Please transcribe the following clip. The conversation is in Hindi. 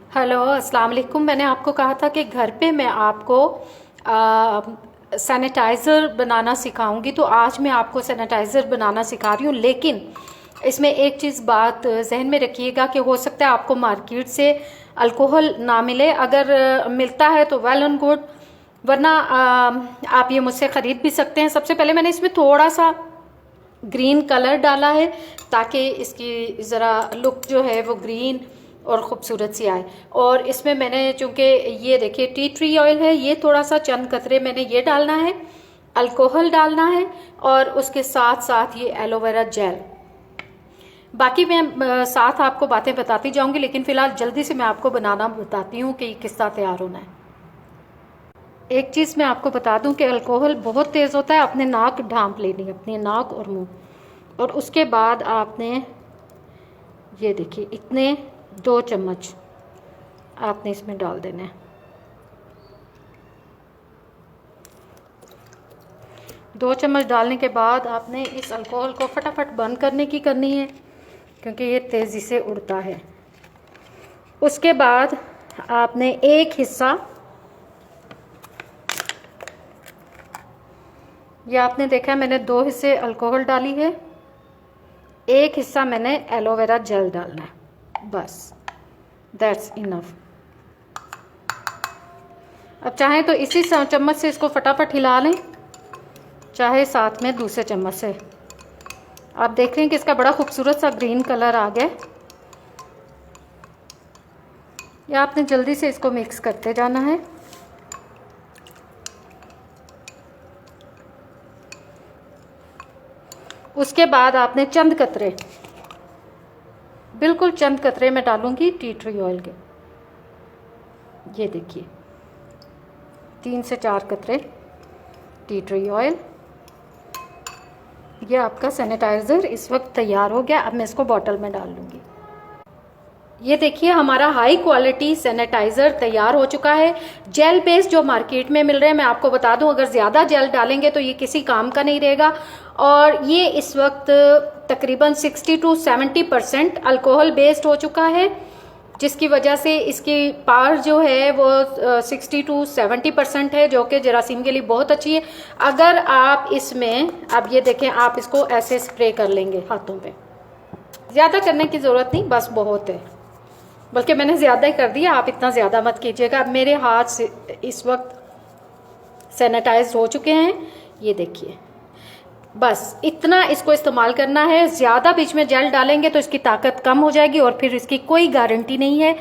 हेलो, अस्सलाम वालेकुम। मैंने आपको कहा था कि घर पे मैं आपको सैनिटाइज़र बनाना सिखाऊंगी, तो आज मैं आपको सैनिटाइज़र बनाना सिखा रही हूँ। लेकिन इसमें एक चीज़ बात जहन में रखिएगा कि हो सकता है आपको मार्केट से अल्कोहल ना मिले। अगर मिलता है तो वेल एंड गुड, वरना आप ये मुझसे ख़रीद भी सकते हैं। सबसे पहले मैंने इसमें थोड़ा सा ग्रीन कलर डाला है ताकि इसकी ज़रा लुक जो है वो ग्रीन और ख़ूबसूरत सी आए। और इसमें मैंने चूँकि ये देखिए टी ट्री ऑयल है, ये थोड़ा सा चंद कतरे मैंने ये डालना है, अल्कोहल डालना है और उसके साथ साथ ये एलोवेरा जेल। बाकी मैं साथ आपको बातें बताती जाऊंगी, लेकिन फ़िलहाल जल्दी से मैं आपको बनाना बताती हूँ कि ये किस तरह तैयार होना है। एक चीज़ मैं आपको बता दूं कि अल्कोहल बहुत तेज़ होता है। आपने नाक ढांप लेनी है, अपने नाक और मुंह, और उसके बाद आपने ये देखिए इतने 2 चम्मच आपने इसमें डाल देने हैं। 2 चम्मच डालने के बाद आपने इस अल्कोहल को फटाफट बंद करनी है, क्योंकि ये तेज़ी से उड़ता है। उसके बाद आपने एक हिस्सा, ये आपने देखा है मैंने 2 हिस्से अल्कोहल डाली है, एक हिस्सा मैंने एलोवेरा जेल डालना है, बस दैट्स इनफ। अब चाहे तो इसी चम्मच से इसको फटाफट हिला लें, चाहे साथ में दूसरे चम्मच से। आप देख रहे हैं कि इसका बड़ा खूबसूरत सा ग्रीन कलर आ गया। या आपने जल्दी से इसको मिक्स करते जाना है। उसके बाद आपने चंद कतरे, बिल्कुल चंद कतरे में डालूंगी टी ट्री ऑयल के। ये देखिए 3 से 4 कतरे टी ट्री ऑयल। ये आपका सैनिटाइज़र इस वक्त तैयार हो गया। अब मैं इसको बॉटल में डाल लूँगी। ये देखिए हमारा हाई क्वालिटी सैनिटाइज़र तैयार हो चुका है। जेल बेस्ड जो मार्केट में मिल रहे हैं, मैं आपको बता दूं, अगर ज़्यादा जेल डालेंगे तो ये किसी काम का नहीं रहेगा। और ये इस वक्त तकरीबन 60 to 70% अल्कोहल बेस्ड हो चुका है, जिसकी वजह से इसकी पावर जो है वो 60 to 70% है, जो कि जरासीम के लिए बहुत अच्छी है। अगर आप इसमें, अब ये देखें, आप इसको ऐसे स्प्रे कर लेंगे हाथों पे, ज़्यादा करने की ज़रूरत नहीं, बस बहुत है। बल्कि मैंने ज़्यादा ही कर दिया, आप इतना ज़्यादा मत कीजिएगा। अब मेरे हाथ से इस वक्त सैनिटाइज हो चुके हैं, ये देखिए। बस इतना इसको इस्तेमाल करना है। ज़्यादा बीच में जेल डालेंगे तो इसकी ताकत कम हो जाएगी और फिर इसकी कोई गारंटी नहीं है।